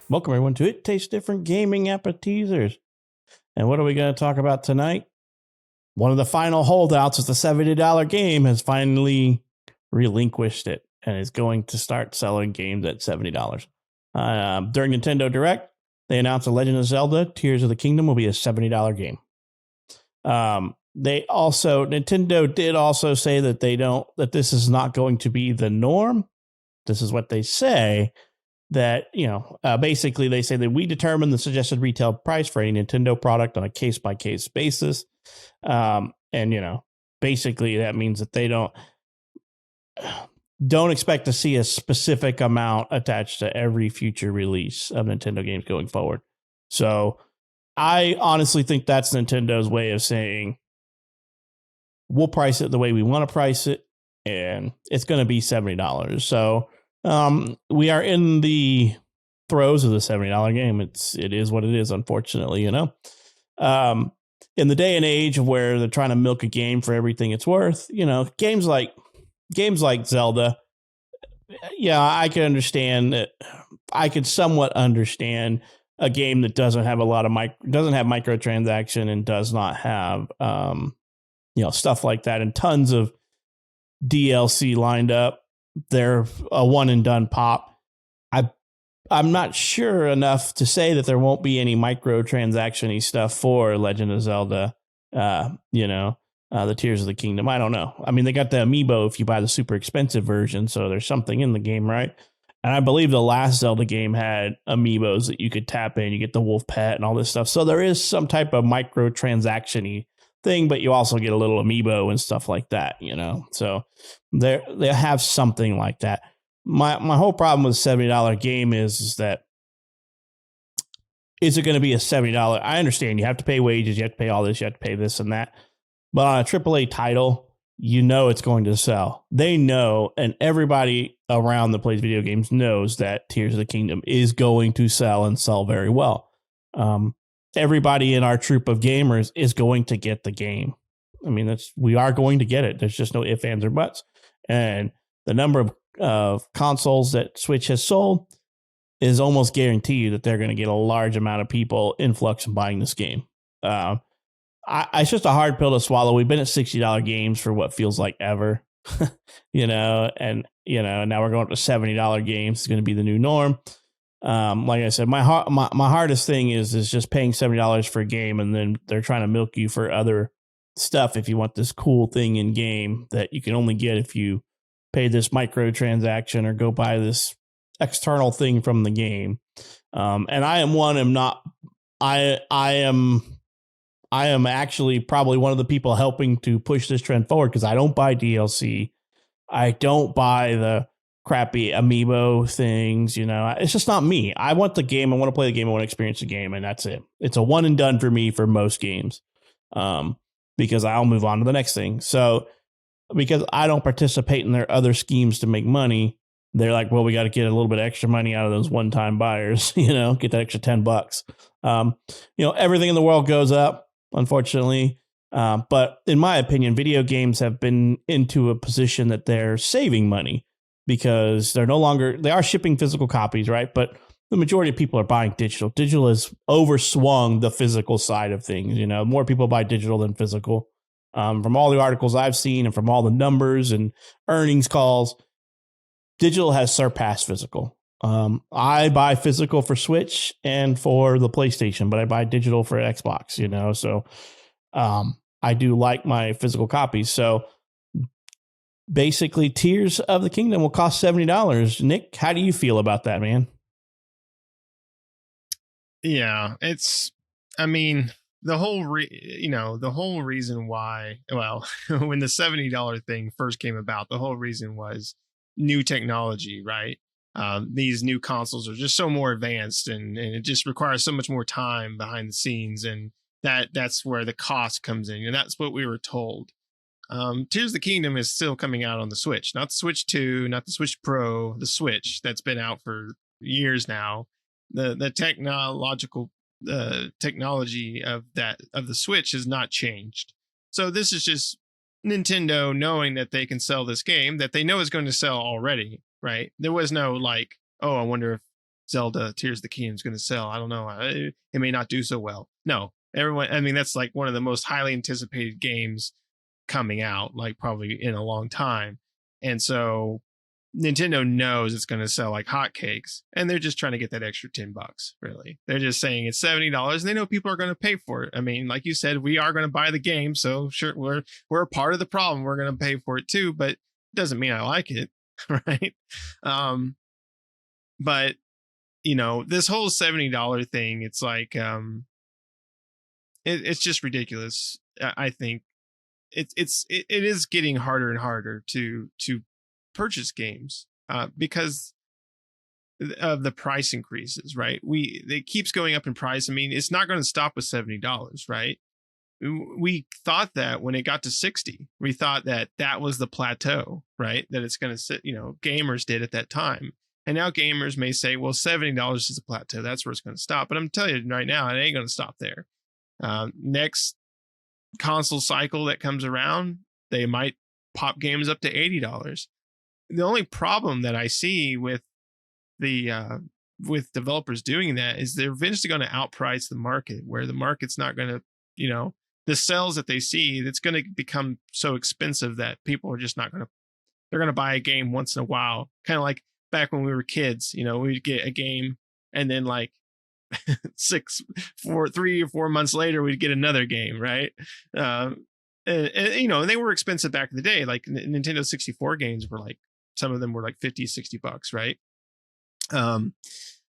Welcome everyone to It Tastes Different Gaming Appetizers. And what are we going to talk about tonight? One of the final holdouts is the $70 game has finally relinquished it and is going to start selling games at $70. During Nintendo Direct, they announced the Legend of Zelda Tears of the Kingdom will be a $70 game. Nintendo did also say that this is not going to be the norm. This is what they say. That, basically they say that we determine the suggested retail price for any Nintendo product on a case-by-case basis. Basically that means that they don't expect to see a specific amount attached to every future release of Nintendo games going forward. So I honestly think that's Nintendo's way of saying, we'll price it the way we want to price it, and it's going to be $70. So we are in the throes of the $70 game. It is what it is, unfortunately, in the day and age of where they're trying to milk a game for everything it's worth, games like Zelda. Yeah, I can understand that. I could somewhat understand a game that doesn't have a lot of doesn't have microtransaction and does not have, stuff like that and tons of DLC lined up. They're a one and done pop. I'm not sure enough to say that there won't be any microtransaction-y stuff for Legend of Zelda, the Tears of the Kingdom. I don't know. I mean, they got the amiibo if you buy the super expensive version, so there's something in the game, right? And I believe the last Zelda game had amiibos that you could tap in. You get the wolf pet and all this stuff. So there is some type of microtransaction-y thing, but you also get a little amiibo and stuff like that, So they have something like that. My whole problem with $70 game is that is it going to be a $70? I understand you have to pay wages, you have to pay all this, you have to pay this and that. But on a AAA title, it's going to sell. They know, and everybody around that plays video games knows that Tears of the Kingdom is going to sell and sell very well. Everybody in our troop of gamers is going to get the game. I mean, we are going to get it. There's just no ifs, ands, or buts. And the number of consoles that Switch has sold is almost guaranteed that they're going to get a large amount of people influx and buying this game. It's just a hard pill to swallow. We've been at $60 games for what feels like ever, and now we're going up to $70 games. It's going to be the new norm. Like I said, my hardest thing is just paying $70 for a game, and then they're trying to milk you for other stuff if you want this cool thing in game that you can only get if you pay this microtransaction or go buy this external thing from the game. And I am actually probably one of the people helping to push this trend forward because I don't buy DLC. I don't buy the crappy amiibo things, it's just not me. I want the game. I want to play the game. I want to experience the game. And that's it. It's a one and done for me for most games. Because I'll move on to the next thing. So because I don't participate in their other schemes to make money, they're like, well, we got to get a little bit extra money out of those one-time buyers, get that extra $10. Everything in the world goes up, unfortunately. But in my opinion, video games have been into a position that they're saving money because they are shipping physical copies, right? But the majority of people are buying digital. Digital has overswung the physical side of things. More people buy digital than physical. From all the articles I've seen and from all the numbers and earnings calls, digital has surpassed physical. I buy physical for Switch and for the PlayStation, but I buy digital for Xbox, So I do like my physical copies. So basically, Tears of the Kingdom will cost $70. Nick, how do you feel about that, man? Yeah, the whole reason why, when the $70 thing first came about, the whole reason was new technology, right? These new consoles are just so more advanced and it just requires so much more time behind the scenes. And that's where the cost comes in. And that's what we were told. Tears of the Kingdom is still coming out on the Switch, not the Switch 2, not the Switch Pro, the Switch that's been out for years now. The technology of the Switch has not changed. So this is just Nintendo knowing that they can sell this game that they know is going to sell already, right? There was no like, oh, I wonder if Zelda Tears of the Kingdom is going to sell. I don't know. It may not do so well. No, everyone. I mean, that's like one of the most highly anticipated games coming out, like probably in a long time. And so Nintendo knows it's going to sell like hotcakes, and they're just trying to get that extra $10. Really, they're just saying it's $70, and they know people are going to pay for it. I mean, like you said, we are going to buy the game, so sure, we're a part of the problem. We're going to pay for it too, but it doesn't mean I like it, right? But this whole $70 thing, it's like it's just ridiculous. I think it is getting harder and harder to purchase games because of the price increases, right? It keeps going up in price. I mean, it's not going to stop with $70, right? We thought that when it got to 60, we thought that was the plateau, right? That it's going to sit, gamers did at that time. And now gamers may say, well, $70 is a plateau. That's where it's going to stop. But I'm telling you right now, it ain't going to stop there. Next console cycle that comes around, they might pop games up to $80. The only problem that I see with developers doing that is they're eventually going to outprice the market, where the market's not going to, the sales that they see, it's going to become so expensive that people are just not going to, they're going to buy a game once in a while. Kind of like back when we were kids, we'd get a game, and then like 3 or 4 months later, we'd get another game, right? And they were expensive back in the day. Like Nintendo 64 games were like, some of them were like $50-$60, right?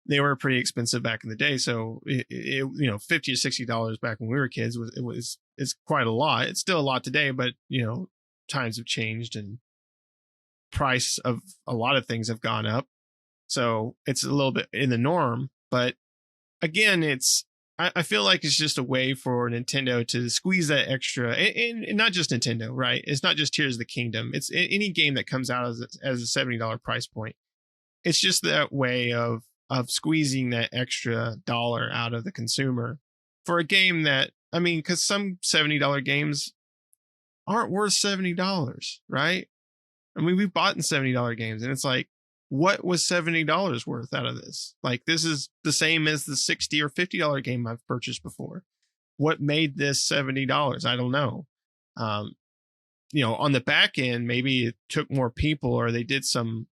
They were pretty expensive back in the day. So $50 to $60 back when we were kids is quite a lot. It's still a lot today, but times have changed and price of a lot of things have gone up. So it's a little bit in the norm, but again, I feel like it's just a way for Nintendo to squeeze that extra, and not just Nintendo, right? It's not just Tears of the Kingdom. It's any game that comes out as a $70 price point. It's just that way of squeezing that extra dollar out of the consumer for a game that, I mean, because some $70 games aren't worth $70, right? I mean, we've bought in $70 games, and it's like, what was $70 worth out of this? Like, this is the same as the $60 or $50 game I've purchased before. What made this $70? I don't know. On the back end, maybe it took more people, or they did some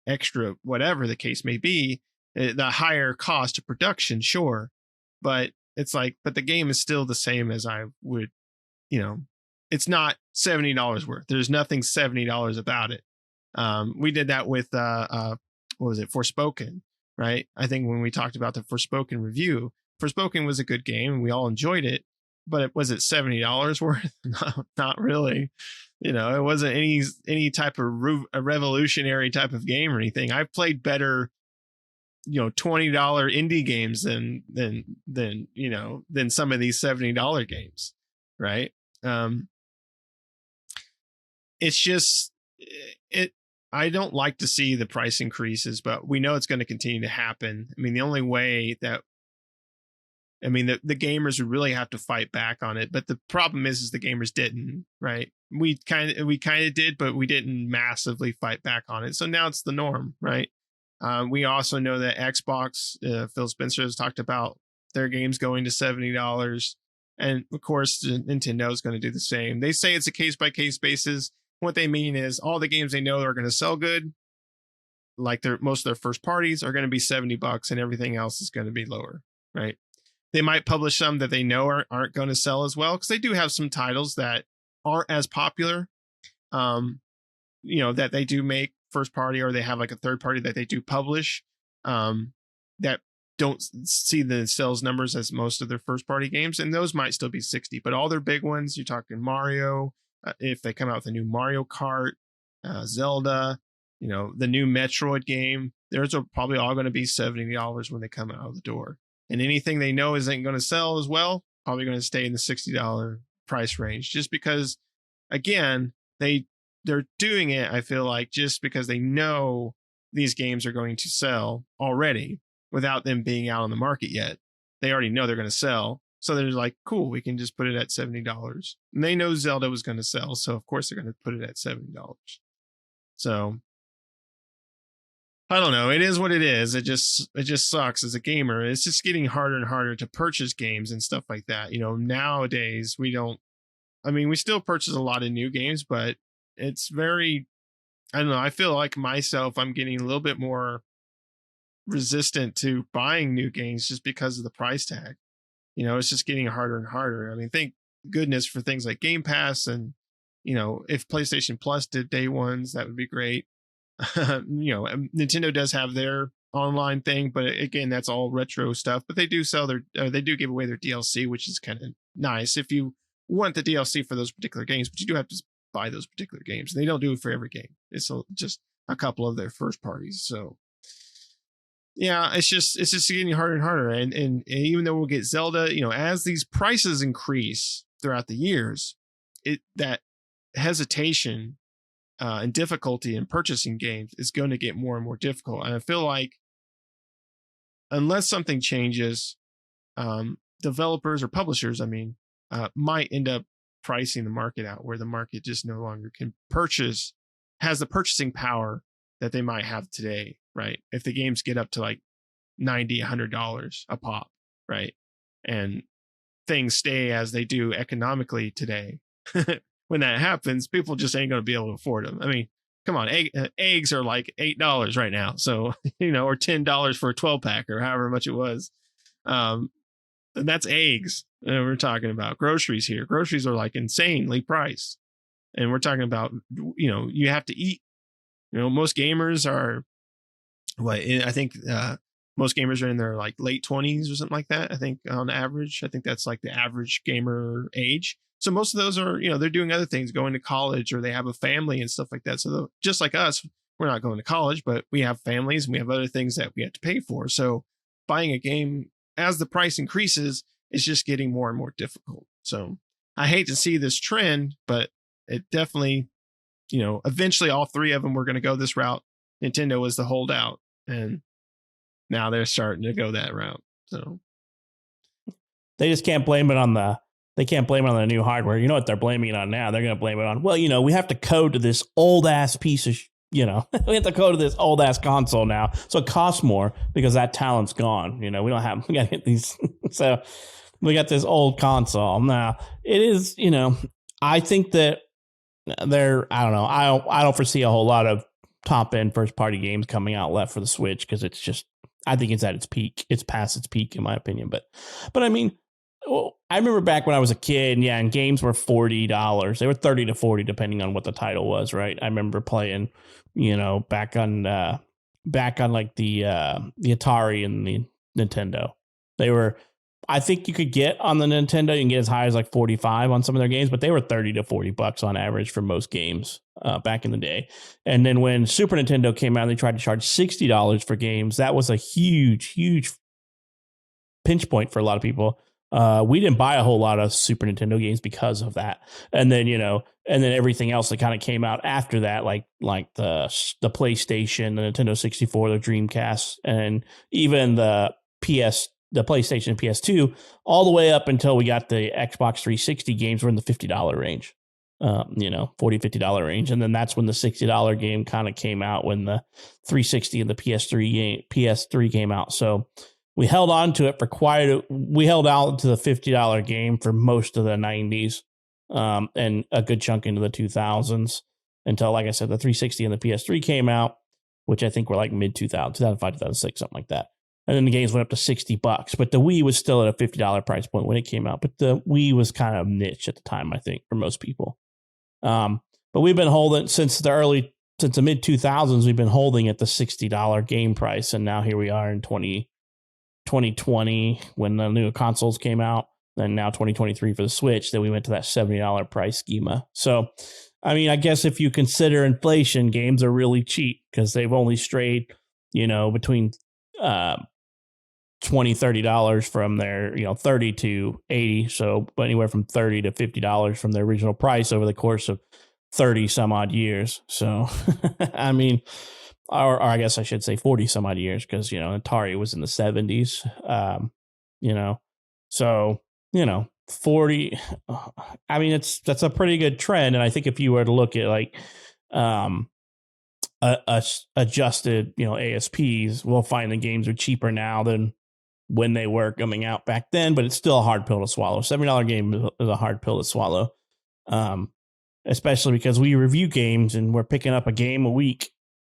extra, whatever the case may be, the higher cost of production, sure. But it's like, but the game is still the same as I would, it's not $70 worth. There's nothing $70 about it. We did that with what was it, Forspoken, right? I think when we talked about the Forspoken review, Forspoken was a good game and we all enjoyed it, but was it $70 worth? No, not really. It wasn't any type of a revolutionary type of game or anything. I've played better, $20 indie games than some of these $70 games, right? It's just I don't like to see the price increases, but we know it's going to continue to happen. I mean, the only way that, the gamers would really have to fight back on it. But the problem is the gamers didn't, right? We kind of did, but we didn't massively fight back on it. So now it's the norm, right? We also know that Xbox, Phil Spencer has talked about their games going to $70. And of course, Nintendo is going to do the same. They say it's a case by case basis. What they mean is all the games they know are going to sell good, like most of their first parties, are going to be $70, and everything else is going to be lower, right? They might publish some that they know aren't going to sell as well, because they do have some titles that aren't as popular, that they do make first party, or they have like a third party that they do publish, that don't see the sales numbers as most of their first party games, and those might still be 60. But all their big ones, you're talking Mario, if they come out with a new Mario Kart, Zelda, the new Metroid game, those are probably all going to be $70 when they come out of the door. And anything they know isn't going to sell as well, probably going to stay in the $60 price range, just because, again, they're doing it, I feel like, just because they know these games are going to sell already without them being out on the market yet. They already know they're going to sell. So they're like, cool, we can just put it at $70. And they know Zelda was going to sell, so of course they're going to put it at $70. So I don't know. It is what it is. It just sucks as a gamer. It's just getting harder and harder to purchase games and stuff like that. Nowadays we don't. I mean, we still purchase a lot of new games, but it's very. I don't know. I feel like myself, I'm getting a little bit more resistant to buying new games just because of the price tag. It's just getting harder and harder. I mean, thank goodness for things like Game Pass and, if PlayStation Plus did day ones, that would be great. Nintendo does have their online thing, but again, that's all retro stuff. But they do they do give away their DLC, which is kind of nice if you want the DLC for those particular games. But you do have to buy those particular games. They don't do it for every game. It's just a couple of their first parties. So yeah, it's just getting harder and harder. And even though we'll get Zelda, as these prices increase throughout the years, that hesitation and difficulty in purchasing games is going to get more and more difficult. And I feel like unless something changes, developers or publishers, might end up pricing the market out where the market just no longer has the purchasing power that they might have today, right? If the games get up to like $90, $100 a pop, right? And things stay as they do economically today. When that happens, people just ain't going to be able to afford them. I mean, come on, eggs are like $8 right now. So, or $10 for a 12 pack or however much it was. And that's eggs. We're talking about groceries here. Groceries are like insanely priced. And we're talking about, you have to eat. Most gamers are I think most gamers are in their like late 20s or something like that. I think on average, I think that's like the average gamer age. So most of those are, they're doing other things, going to college, or they have a family and stuff like that. So just like us, we're not going to college, but we have families and we have other things that we have to pay for. So buying a game as the price increases is just getting more and more difficult. So I hate to see this trend, but it definitely, eventually all three of them were going to go this route. Nintendo was the holdout, and now they're starting to go that route. So they just can't blame it on the new hardware. You know what they're blaming it on now? They're going to blame it on, we have to code to this old ass piece of, we have to code to this old ass console now. So it costs more because that talent's gone. We got to get these. So we got this old console. Now it is, I think that I don't know. I don't foresee a whole lot of top end first party games coming out left for the Switch because I think it's at its peak. It's past its peak in my opinion. But I mean, I remember back when I was a kid, and games were $40. They were $30 to $40 depending on what the title was, right? I remember playing, back on like the Atari and the Nintendo. They were, I think you could get on the Nintendo, you can get as high as like 45 on some of their games, but they were 30 to $40 on average for most games back in the day. And then when Super Nintendo came out, they tried to charge $60 for games. That was a huge pinch point for a lot of people. We didn't buy a whole lot of Super Nintendo games because of that. And then, everything else that kind of came out after that, like the PlayStation, the Nintendo 64, the Dreamcast, and even the PlayStation and PS2, all the way up until we got the Xbox 360 games were in the $50 range, $40, $50 range. And then that's when the $60 game kind of came out when the 360 and the PS3 came out. So we held on to it we held out to the $50 game for most of the 90s and a good chunk into the 2000s until, like I said, the 360 and the PS3 came out, which I think were like mid 2005, 2006, something like that. And then the games went up to $60, but the Wii was still at a $50 price point when it came out. But the Wii was kind of niche at the time, I think, for most people. But we've been holding since the mid 2000s. We've been holding at the $60 game price, and now here we are in 2020 when the new consoles came out, and now 2023 for the Switch. Then we went to that $70 price schema. So, I mean, I guess if you consider inflation, games are really cheap because they've only strayed, between $20-$30 from their 30 to 80, so anywhere from $30 to $50 from their original price over the course of 30 some odd years. So I mean, or I guess I should say 40 some odd years, because Atari was in the 70s. So 40, I mean, that's a pretty good trend. And I think if you were to look at like adjusted, ASPs, we'll find the games are cheaper now than when they were coming out back then, but it's still a hard pill to swallow. $70 game is a hard pill to swallow. Especially because we review games and we're picking up a game a week.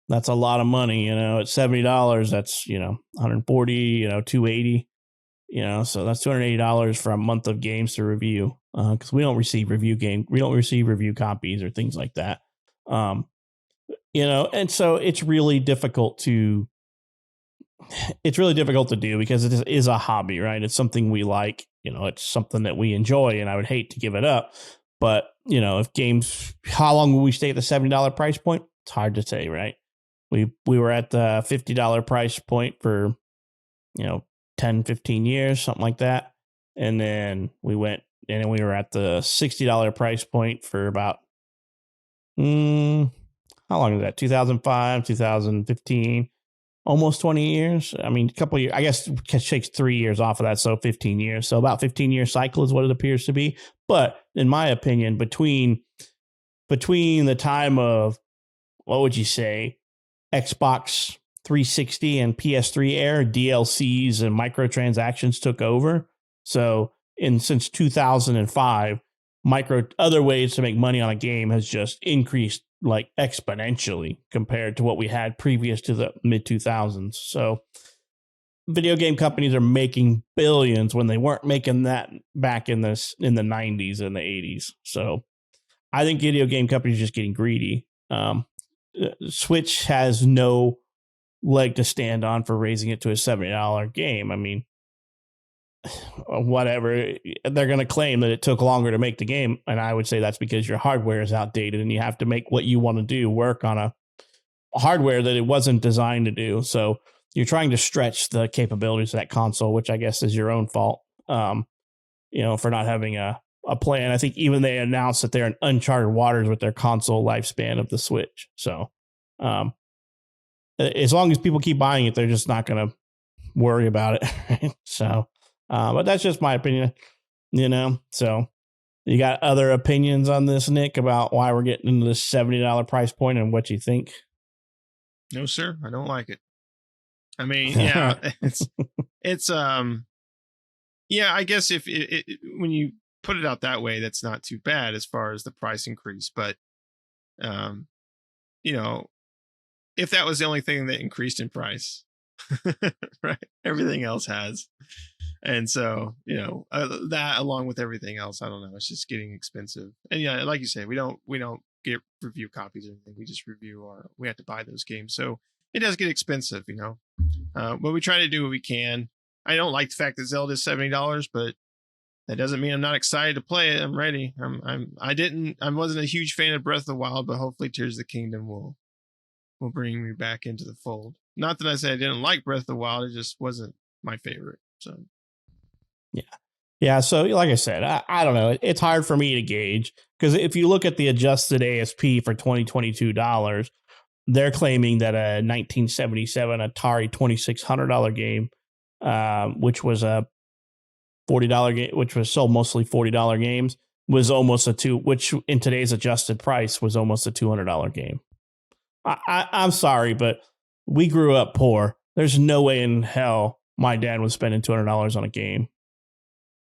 That's a lot of money, at $70, that's, 140, $280, so that's $280 for a month of games to review. Cause we don't receive review copies or things like that. And so it's really difficult to do because it is a hobby, right? It's something we like, it's something that we enjoy, and I would hate to give it up. But, if games, how long will we stay at the $70 price point? It's hard to say, right? We were at the $50 price point for, 10, 15 years, something like that. And then we were at the $60 price point for about, how long is that? 2005, 2015, almost 20 years. I mean, a couple of years, I guess it takes 3 years off of that. So 15 years. So about 15-year cycle is what it appears to be. But in my opinion, between the time of, what would you say, Xbox 360 and PS3 era, DLCs and microtransactions took over. So since 2005, other ways to make money on a game has just increased like exponentially compared to what we had previous to the mid 2000s. So video game companies are making billions when they weren't making that back in the 90s and the 80s. So I think video game companies are just getting greedy. Switch has no leg to stand on for raising it to a $70 game. I mean, whatever, they're going to claim that it took longer to make the game, and I would say that's because your hardware is outdated and you have to make what you want to do work on a hardware that it wasn't designed to do. So you're trying to stretch the capabilities of that console, which I guess is your own fault, for not having a plan. I think even they announced that they're in uncharted waters with their console lifespan of the Switch. So as long as people keep buying it, they're just not going to worry about it. Right? So, but that's just my opinion, so you got other opinions on this, Nick, about why we're getting into this $70 price point and what you think? No, sir. I don't like it. I mean, yeah, it's I guess if when you put it out that way, that's not too bad as far as the price increase. But, if that was the only thing that increased in price, right, everything else has. And so, that along with everything else, I don't know, it's just getting expensive. And yeah, like you say, we don't get review copies or anything. We just we have to buy those games. So it does get expensive, but we try to do what we can. I don't like the fact that Zelda is $70, but that doesn't mean I'm not excited to play it. I'm ready. I wasn't a huge fan of Breath of the Wild, but hopefully Tears of the Kingdom will bring me back into the fold. Not that I say I didn't like Breath of the Wild, it just wasn't my favorite. So yeah. So like I said, I don't know. It's hard for me to gauge because if you look at the adjusted ASP for $2022, they're claiming that a 1977 Atari $2,600 game, which was a $40 game, which was sold mostly $40 games, was almost which in today's adjusted price was almost a $200 game. I'm sorry, but we grew up poor. There's no way in hell my dad was spending $200 on a game.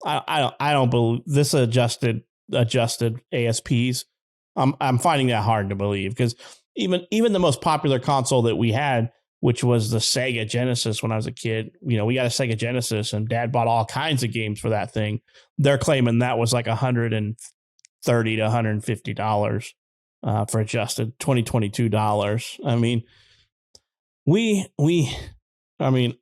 I don't believe this adjusted ASPs. I'm finding that hard to believe because even the most popular console that we had, which was the Sega Genesis when I was a kid, we got a Sega Genesis and Dad bought all kinds of games for that thing. They're claiming that was like $130 to $150 for adjusted $2022. I mean,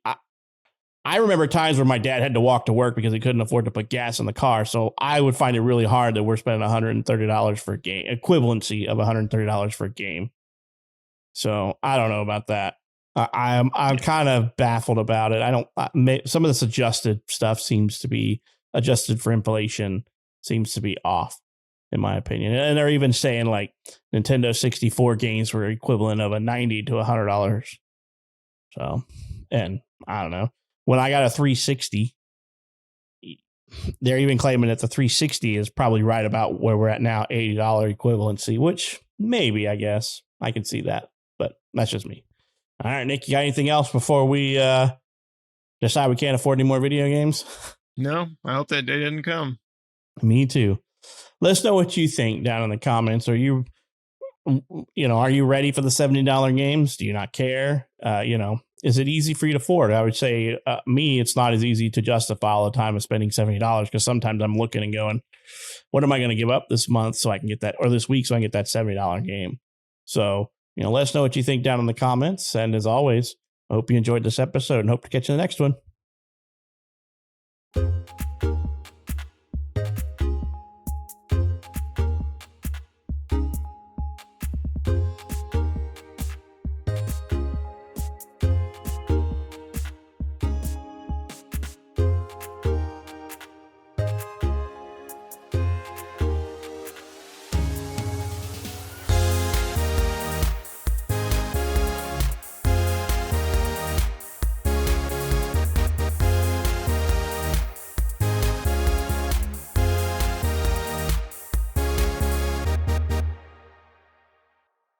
I remember times where my dad had to walk to work because he couldn't afford to put gas in the car. So I would find it really hard that we're spending $130 for a game, equivalency of $130 for a game. So I don't know about that. I'm kind of baffled about it. Some of this adjusted stuff seems to be adjusted for inflation, seems to be off, in my opinion. And they're even saying like Nintendo 64 games were equivalent of a $90 to $100. So, and I don't know. When I got a 360, they're even claiming that the 360 is probably right about where we're at now, $80 equivalency, which maybe, I guess, I can see that. but that's just me. All right, Nick, you got anything else before we decide we can't afford any more video games? No, I hope that day doesn't come. Me too. Let us know what you think down in the comments. Are you ready for the $70 games? Do you not care? Is it easy for you to afford? I would say me, it's not as easy to justify all the time of spending $70 because sometimes I'm looking and going, what am I going to give up this month so I can get that, or this week so I can get that $70 game? So, let us know what you think down in the comments. And as always, I hope you enjoyed this episode and hope to catch you in the next one.